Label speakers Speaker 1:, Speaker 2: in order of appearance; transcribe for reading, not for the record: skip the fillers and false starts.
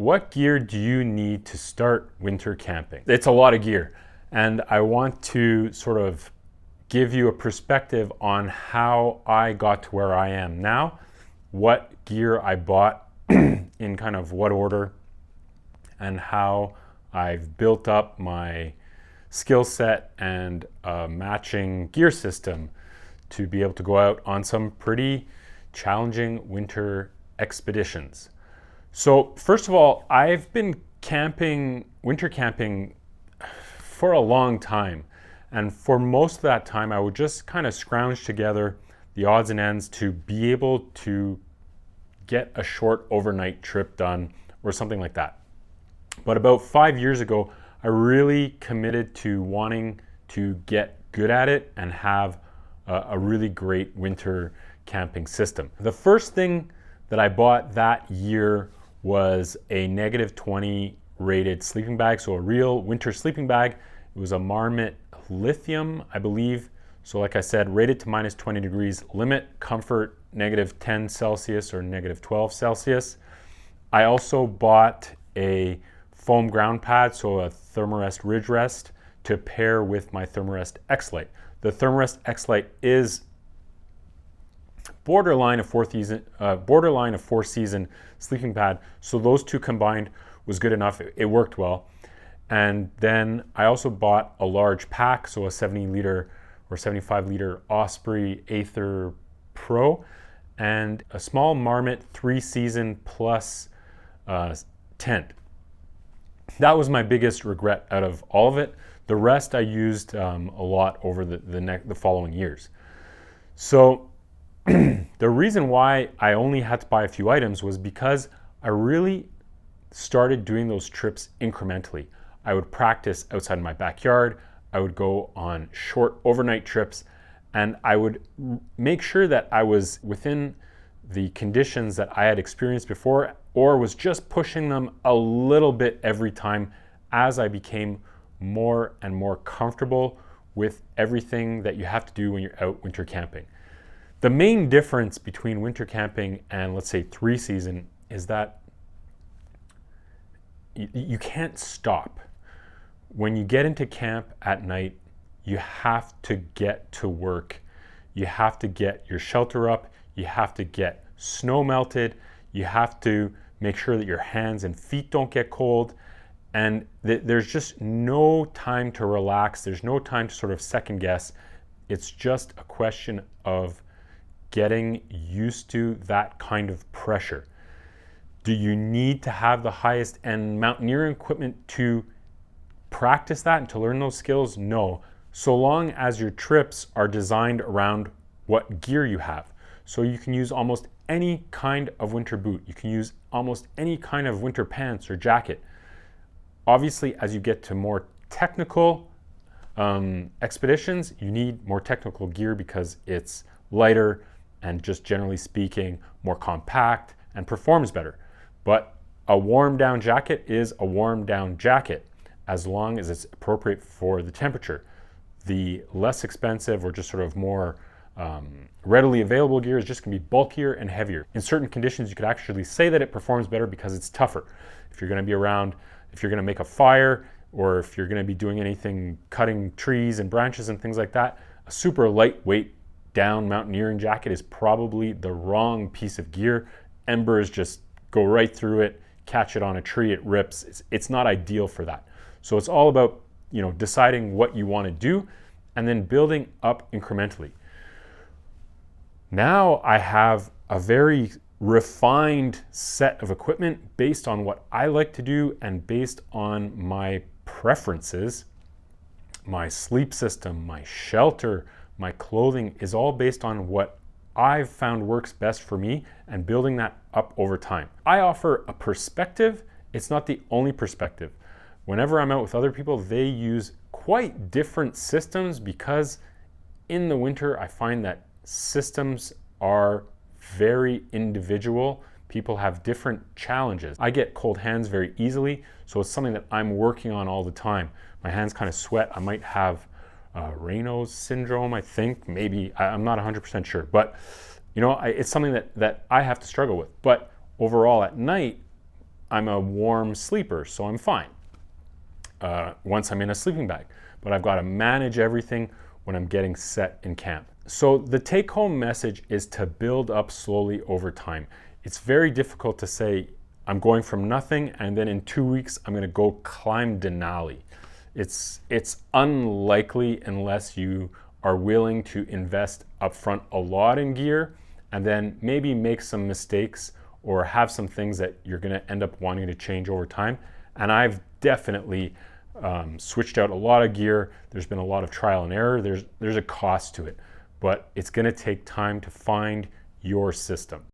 Speaker 1: what gear do you need to start winter camping? It's a lot of gear, and I want to sort of give you a perspective on how I got to where I am now, what gear I bought in kind of what order, and how I've built up my skill set and a matching gear system to be able to go out on some pretty challenging winter expeditions. So first of all, I've been winter camping for a long time. And for most of that time, I would just kind of scrounge together the odds and ends to be able to get a short overnight trip done or something like that. But about 5 years ago, I really committed to wanting to get good at it and have a really great winter camping system. The first thing that I bought that year was a -20 rated sleeping bag, so a real winter sleeping bag. It was a Marmot Lithium, I believe. So like I said, rated to -20 degrees, limit comfort -10 Celsius or -12 Celsius. I also bought a foam ground pad, so a Thermarest Ridge Rest, to pair with my Thermarest X-Lite. The Thermarest X-Lite is borderline a four season sleeping pad. So those two combined was good enough. It worked well. And then I also bought a large pack, so a 70 liter or 75 liter Osprey Aether Pro, and a small Marmot 3-season plus tent. That was my biggest regret out of all of it. The rest I used a lot over the following years. So the reason why I only had to buy a few items was because I really started doing those trips incrementally. I would practice outside my backyard. I would go on short overnight trips, and I would make sure that I was within the conditions that I had experienced before, or was just pushing them a little bit every time as I became more and more comfortable with everything that you have to do when you're out winter camping. The main difference between winter camping and, let's say, 3-season is that you can't stop. When you get into camp at night, you have to get to work. You have to get your shelter up. You have to get snow melted. You have to make sure that your hands and feet don't get cold. And there's just no time to relax. There's no time to sort of second guess. It's just a question of getting used to that kind of pressure. Do you need to have the highest end mountaineering equipment to practice that and to learn those skills? No, so long as your trips are designed around what gear you have. So you can use almost any kind of winter boot. You can use almost any kind of winter pants or jacket. Obviously, as you get to more technical expeditions, you need more technical gear because it's lighter and, just generally speaking, more compact and performs better. But a warm down jacket is a warm down jacket as long as it's appropriate for the temperature. The less expensive or just sort of more readily available gear is just going to be bulkier and heavier. In certain conditions, you could actually say that it performs better because it's tougher. If you're going to be around, if you're going to make a fire, or if you're going to be doing anything, cutting trees and branches and things like that, a super lightweight down mountaineering jacket is probably the wrong piece of gear. Embers just go right through it, catch it on a tree, it rips. It's not ideal for that. So it's all about, deciding what you want to do and then building up incrementally. Now I have a very refined set of equipment based on what I like to do and based on my preferences. My sleep system, my shelter, my clothing is all based on what I've found works best for me and building that up over time. I offer a perspective. It's not the only perspective. Whenever I'm out with other people, they use quite different systems because in the winter, I find that systems are very individual. People have different challenges. I get cold hands very easily, so it's something that I'm working on all the time. My hands kind of sweat. I might have Raynaud's syndrome, I think, maybe. I'm not 100% sure, but it's something that I have to struggle with. But overall at night, I'm a warm sleeper, so I'm fine once I'm in a sleeping bag. But I've got to manage everything when I'm getting set in camp. So the take-home message is to build up slowly over time. It's very difficult to say, I'm going from nothing and then in 2 weeks I'm going to go climb Denali. It's unlikely unless you are willing to invest upfront a lot in gear and then maybe make some mistakes or have some things that you're going to end up wanting to change over time. And I've definitely switched out a lot of gear. There's been a lot of trial and error. There's a cost to it, but it's going to take time to find your system.